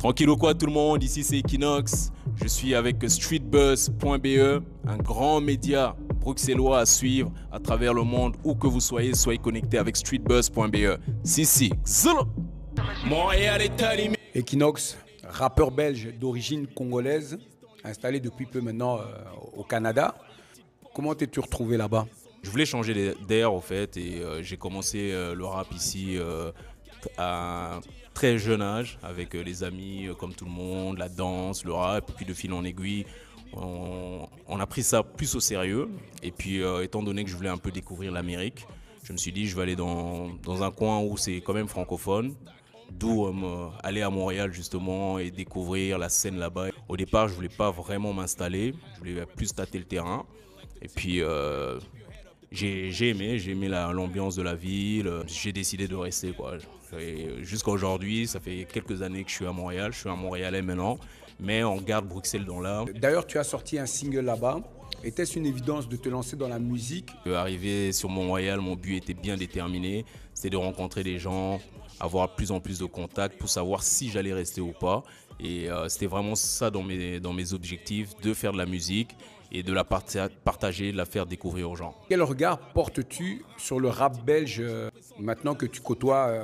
Tranquille ou quoi tout le monde, ici c'est Equinox. Je suis avec streetbuzz.be, un grand média bruxellois à suivre à travers le monde. Où que vous soyez, soyez connectés avec streetbuzz.be. Si, zolo. Montréal est allumé. Equinox, rappeur belge d'origine congolaise, installé depuis peu maintenant au Canada. Comment t'es-tu retrouvé là-bas? Je voulais changer d'air au fait et j'ai commencé le rap ici à un très jeune âge avec les amis comme tout le monde, la danse, le rap, et puis de fil en aiguille. On a pris ça plus au sérieux et puis étant donné que je voulais un peu découvrir l'Amérique, je me suis dit je vais aller dans un coin où c'est quand même francophone, d'où aller à Montréal justement et découvrir la scène là-bas. Au départ je voulais pas vraiment m'installer, je voulais plus tâter le terrain et puis j'ai aimé l'ambiance de la ville, j'ai décidé de rester quoi. Jusqu'à aujourd'hui, ça fait quelques années que je suis à Montréal, je suis un Montréalais maintenant, mais on garde Bruxelles dans l'âme. D'ailleurs, tu as sorti un single là-bas. Était-ce une évidence de te lancer dans la musique? Arrivé sur Montréal, mon but était bien déterminé, c'était de rencontrer des gens, avoir de plus en plus de contacts pour savoir si j'allais rester ou pas. Et c'était vraiment ça dans mes objectifs, de faire de la musique et de la partager, de la faire découvrir aux gens. Quel regard portes-tu sur le rap belge maintenant que tu côtoies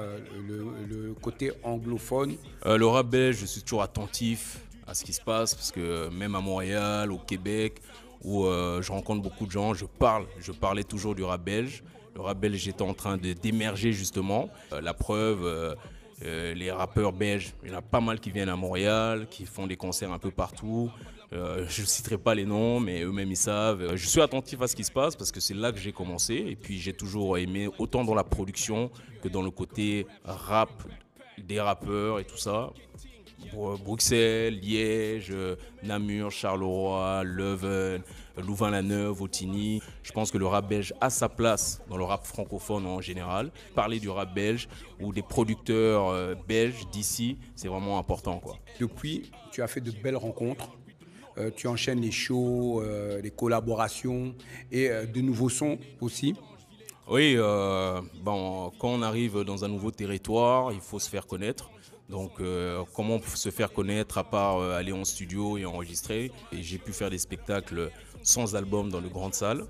le côté anglophone? Le rap belge, je suis toujours attentif à ce qui se passe parce que même à Montréal, au Québec, où je rencontre beaucoup de gens, je parlais toujours du rap belge. Le rap belge était en train d'émerger justement. La preuve, les rappeurs belges, il y en a pas mal qui viennent à Montréal, qui font des concerts un peu partout. Je ne citerai pas les noms, mais eux-mêmes ils savent. Je suis attentif à ce qui se passe parce que c'est là que j'ai commencé. Et puis j'ai toujours aimé, autant dans la production que dans le côté rap, des rappeurs et tout ça. Bruxelles, Liège, Namur, Charleroi, Leuven, Louvain-la-Neuve, Otigny. Je pense que le rap belge a sa place dans le rap francophone en général. Parler du rap belge ou des producteurs belges d'ici, c'est vraiment important, quoi. Depuis, tu as fait de belles rencontres. Tu enchaînes les shows, les collaborations et de nouveaux sons aussi. Oui, quand on arrive dans un nouveau territoire, il faut se faire connaître. Donc, comment se faire connaître à part aller en studio et enregistrer. Et j'ai pu faire des spectacles sans album dans de grandes salles,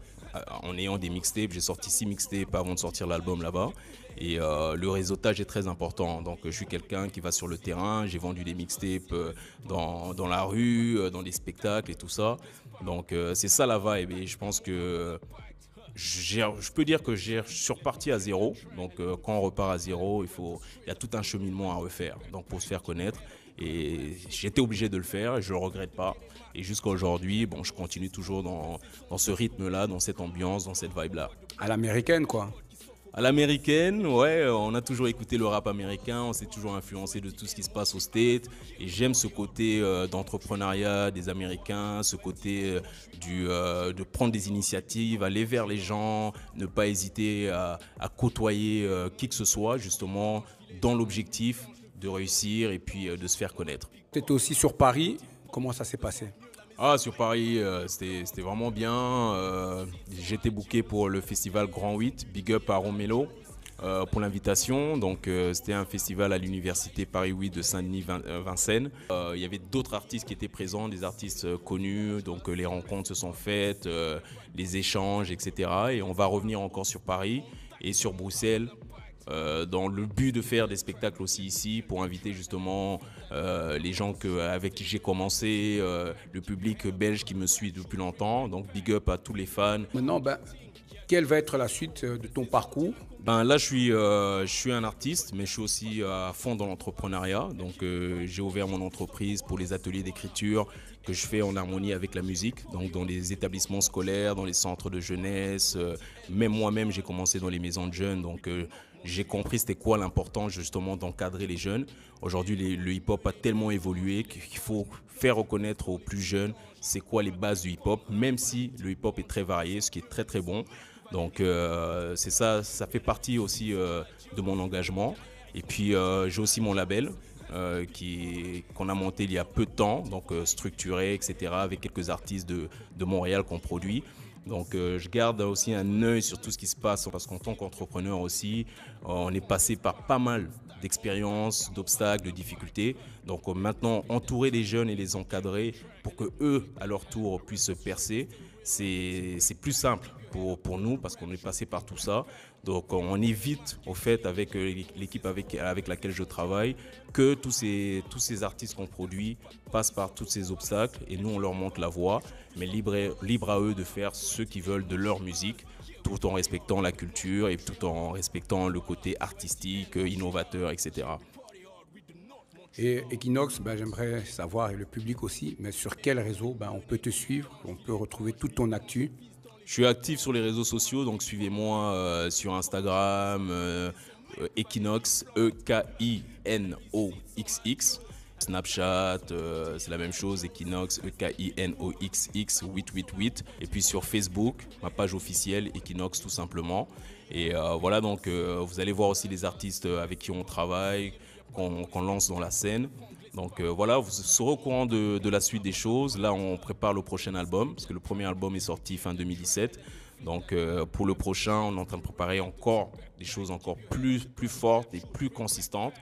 en ayant des mixtapes. J'ai sorti 6 mixtapes avant de sortir l'album là-bas. Et le réseautage est très important. Donc, je suis quelqu'un qui va sur le terrain. J'ai vendu des mixtapes dans la rue, dans des spectacles et tout ça. Donc, c'est ça la vibe. Et je pense que je peux dire que je suis reparti à zéro. Donc quand on repart à zéro, il y a tout un cheminement à refaire. Donc pour se faire connaître. Et j'étais obligé de le faire et je ne le regrette pas. Et jusqu'à aujourd'hui, bon, je continue toujours dans ce rythme-là, dans cette ambiance, dans cette vibe-là. À l'américaine, quoi. À l'américaine, ouais, on a toujours écouté le rap américain, on s'est toujours influencé de tout ce qui se passe aux States. Et j'aime ce côté d'entrepreneuriat des Américains, ce côté de prendre des initiatives, aller vers les gens, ne pas hésiter à côtoyer qui que ce soit, justement, dans l'objectif de réussir et puis de se faire connaître. Tu étais aussi sur Paris. Comment ça s'est passé? Ah, sur Paris, c'était vraiment bien. J'étais booké pour le festival Grand 8, Big Up à Romelo, pour l'invitation. Donc, c'était un festival à l'université Paris 8 de Saint-Denis-Vincennes. Il y avait d'autres artistes qui étaient présents, des artistes connus. Donc, les rencontres se sont faites, les échanges, etc. Et on va revenir encore sur Paris et sur Bruxelles, dans le but de faire des spectacles aussi ici pour inviter justement les gens avec qui j'ai commencé, le public belge qui me suit depuis longtemps. Donc big up à tous les fans. Maintenant, quelle va être la suite de ton parcours? Là, je suis un artiste, mais je suis aussi à fond dans l'entrepreneuriat. Donc, j'ai ouvert mon entreprise pour les ateliers d'écriture que je fais en harmonie avec la musique. Donc, dans les établissements scolaires, dans les centres de jeunesse. Même moi-même, j'ai commencé dans les maisons de jeunes. Donc, j'ai compris c'était quoi l'importance justement d'encadrer les jeunes. Aujourd'hui, le hip-hop a tellement évolué qu'il faut faire reconnaître aux plus jeunes c'est quoi les bases du hip-hop, même si le hip-hop est très varié, ce qui est très très bon. Donc c'est ça fait partie aussi de mon engagement. Et puis j'ai aussi mon label qu'on a monté il y a peu de temps, donc structuré, etc., avec quelques artistes de Montréal qu'on produit. Donc je garde aussi un œil sur tout ce qui se passe parce qu'en tant qu'entrepreneur aussi, on est passé par pas mal d'expériences, d'obstacles, de difficultés. Donc maintenant, entourer les jeunes et les encadrer pour que eux, à leur tour, puissent percer, c'est plus simple pour nous parce qu'on est passé par tout ça. Donc on évite au fait avec l'équipe avec laquelle je travaille que tous ces artistes qu'on produit passent par tous ces obstacles et nous on leur montre la voie, mais libre à eux de faire ce qu'ils veulent de leur musique tout en respectant la culture et tout en respectant le côté artistique, innovateur, etc. Et Equinox, j'aimerais savoir, et le public aussi, mais sur quel réseau on peut te suivre, on peut retrouver toute ton actu? Je suis actif sur les réseaux sociaux, donc suivez-moi sur Instagram, Equinox, EKINOXX. Snapchat, c'est la même chose, Equinox, EKINOXX 888. Et puis sur Facebook, ma page officielle, Equinox tout simplement. Et voilà, donc vous allez voir aussi les artistes avec qui on travaille, qu'on lance dans la scène. Donc voilà, vous serez au courant de la suite des choses. Là, on prépare le prochain album, parce que le premier album est sorti fin 2017. Donc pour le prochain, on est en train de préparer encore des choses encore plus fortes et plus consistantes.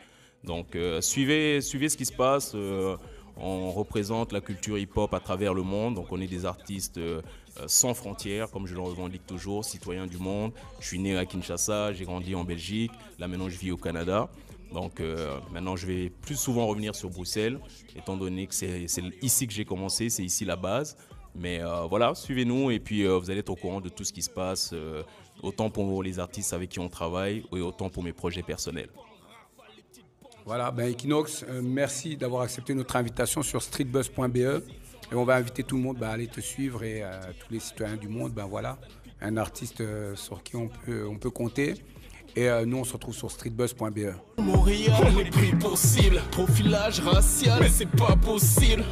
Donc suivez ce qui se passe. On représente la culture hip-hop à travers le monde. Donc on est des artistes sans frontières, comme je le revendique toujours, citoyens du monde. Je suis né à Kinshasa, j'ai grandi en Belgique. Là maintenant, je vis au Canada. Donc maintenant, je vais plus souvent revenir sur Bruxelles, étant donné que c'est ici que j'ai commencé, c'est ici la base. Mais voilà, suivez-nous et puis vous allez être au courant de tout ce qui se passe, autant pour les artistes avec qui on travaille et autant pour mes projets personnels. Voilà, Equinox, merci d'avoir accepté notre invitation sur streetbuzz.be. Et on va inviter tout le monde à aller te suivre et tous les citoyens du monde, voilà, un artiste sur qui on peut compter. Et nous, on se retrouve sur streetbuzz.be. Montréal, on est plus possible. Profilage racial, mais c'est pas possible.